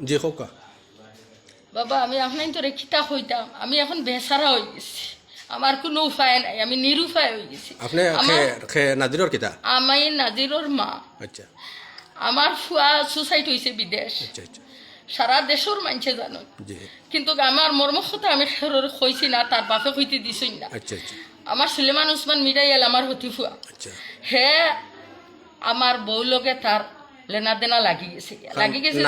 জি হোকা বাবা আমি আপনার তোরে খিতা হইতাম আমি এখন বেসারা হয়ে গেছি আমার কোনো উপায় নাই আমি নিরুপায় হয়ে গেছি আপনি নাজিরর কিতা আমি নাজিরর মা আচ্ছা আমার ফুয়া সুসাইড হয়েছে বিদেশ আচ্ছা আচ্ছা সারা দেশের মানুষে জানো জি কিন্তু আমার মর্মক্ষতা আমি খেরোর কইছি না তার বাপে কইতে দিছই না আচ্ছা আচ্ছা আমার সুলেমান উসমান মিরাইয়াল আমার হতি ফুয়া আচ্ছা হে আমার বউ লগে তার লেনা দেনা লাগি গেছে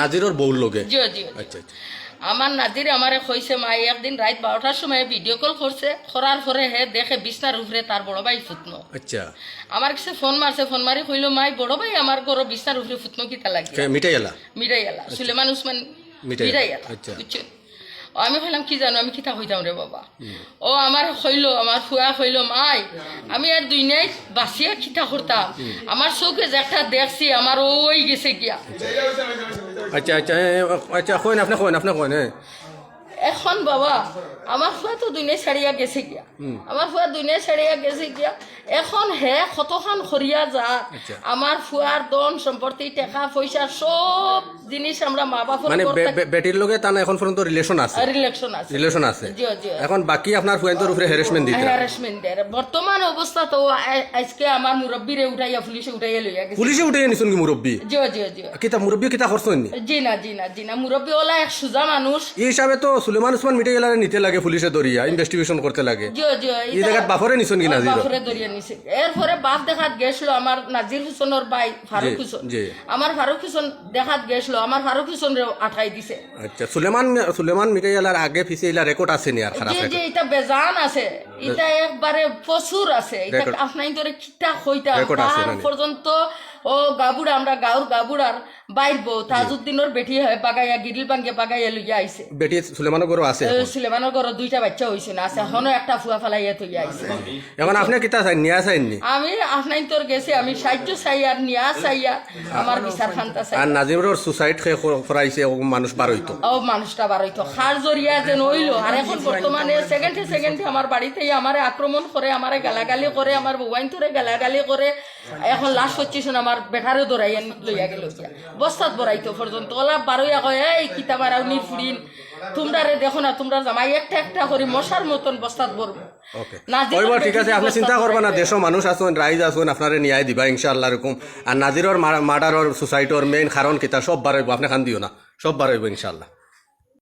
নাজিরর বউর লগে জিও জিও আচ্ছা আচ্ছা আমার নাজির আমারে কইছে মা একদিন রাত 12টার সময় ভিডিও কল করছে করার পরে হে দেখে বিছনার উপরে তার বড় ভাই ফুটনো আচ্ছা আমার কাছে ফোন মারছে ফোন মারি কইল মাই বড় ভাই আমার ঘর বিছনার উপরে ফুটনো কিতা লাগে মিটাইলা মিরাইয়ালা সুলেমান উসমান মিরাইয়ালা, আচ্ছা। বুঝছেন আমি কইলাম কি জানো আমি কিতা হইতাম রে বাবা ও আমার কইল আমার ফুয়া কইল মাই আমি আর দুনিয়ায় বাঁচিয়া কিতা করতাম আমার চোখে যে একটা দেখছি আমার ওই গেছে গিয়া আচ্ছা আচ্ছা আচ্ছা কইন আপনি কইন এখন বাবা আমার ফুয়া তো দুনিয়ায় ছাড়িয়া গেছে গিয়া আমার ফুয়া দুনিয়ায় ছাড়িয়া গেছে গিয়া এখন হে কতখান খরিয়া যা আচ্ছা। আমার ফুয়ার দন সম্পত্তি টাকা পয়সা সব জিনিস আমরা মা বাবার মানে বেটির লগে তা এখন পর্যন্ত রিলেশন আছে রিলেকশন আছে জিও জিও এখন বাকি আপনার ফুয়েন্টর উপরে হ্যারাসমেন্ট দিতে হ্যারাসমেন্ট দেয় বর্তমান অবস্থা তো আজকে আমার মুরব্বীরে উঠাইয়া পুলিশে উঠাইয়া লইয়া গেছে পুলিশে উঠে নিছুন কি মুরব্বী জিও জিও জিও কিতা মুরব্বী কিতা করছেন নি জি না মুরব্বী ওলা এক সুজা মানুষ এই হিসাবে তো সুলেমান উসমান মিটাইলারে নিতে লাগে পুলিশে ধরিয়া ইনভেস্টিগেশন করতে লাগে জিও জিও এই জায়গাত বাফরে নিছুন কি নাজির বাফরে ধরিয়া নিছে এরপরে বাপ দেখাত গেছিল আমার নাজির হুসেনের ভাই ফারুক হুসেন জি আমার ফারুক হুসেন দেখাত গেছিল আমার ফারুক হুসেন আঠাই দিছে আচ্ছা সুলেমান মিটাইলার আগে পিছে ইলা রেকর্ড আছে নি আর খারাপ যে রেকর্ড এটা বেজান আছে এটা একবারে প্রচুর আছে এটা আপনার ধরে কিতা হইতা রেকর্ড আছে তার পর্যন্ত ও গাবুড়া আমরা গাঁর গাবুড়ার বাইরবো তাজউদ্দিনের বেটি হয় বাগাইয়া গিরিল বাঙ্গে বাগাইয়া লইয়া আইছে বেটি সুলেমানের ঘরও আছে সুলেমানের ঘর দুইটা বাচ্চা হইছে না আছে হনো একটা ফুয়া ফালাইয়া থইয়া আইছে এখন আপনি কিতা চাই নিয়া চাইনি আমি আপনার তোর গেছে আমি সাহায্য চাই আর নিয়া চাইয়া আমার বিচার খান্তা চাই আর নাজিমর সুসাইড করাইছে মানুষ বার হইতো ও মানুষটা বার হইতো খার জরিয়া যেন হইলো আর এখন বর্তমানে সেকেন্ডে আমার বাড়িতেই আমারে আক্রমণ করে আমারে গালাগালি করে আমার বউয়াইন ধরে গালাগালি করে এখন লাশ হচ্ছিস আমার বেটারে দৌড়াইয়া লইয়া গেল বস্তাত বড়াইতো পর্যন্ত ওলা বারোয়া কয় এই কিতা বারাও নিফুরিন তোমরা রে দেখো না তোমরা জামাই একটা করে মশার মতন বস্তাত বলবো ঠিক আছে আপনি চিন্তা করবেন না দেশ মানুষ আছেন রাইজ আছেন আপনারে ন্যায় দিবা ইনশাআল্লাহ এরকম আর নাজিরর মার্ডারর সুসাইডর মেইন কারণ কিতা সব বাড়াইব আপনি খান দিও না সব বাড়াইব ইনশাআল্লাহ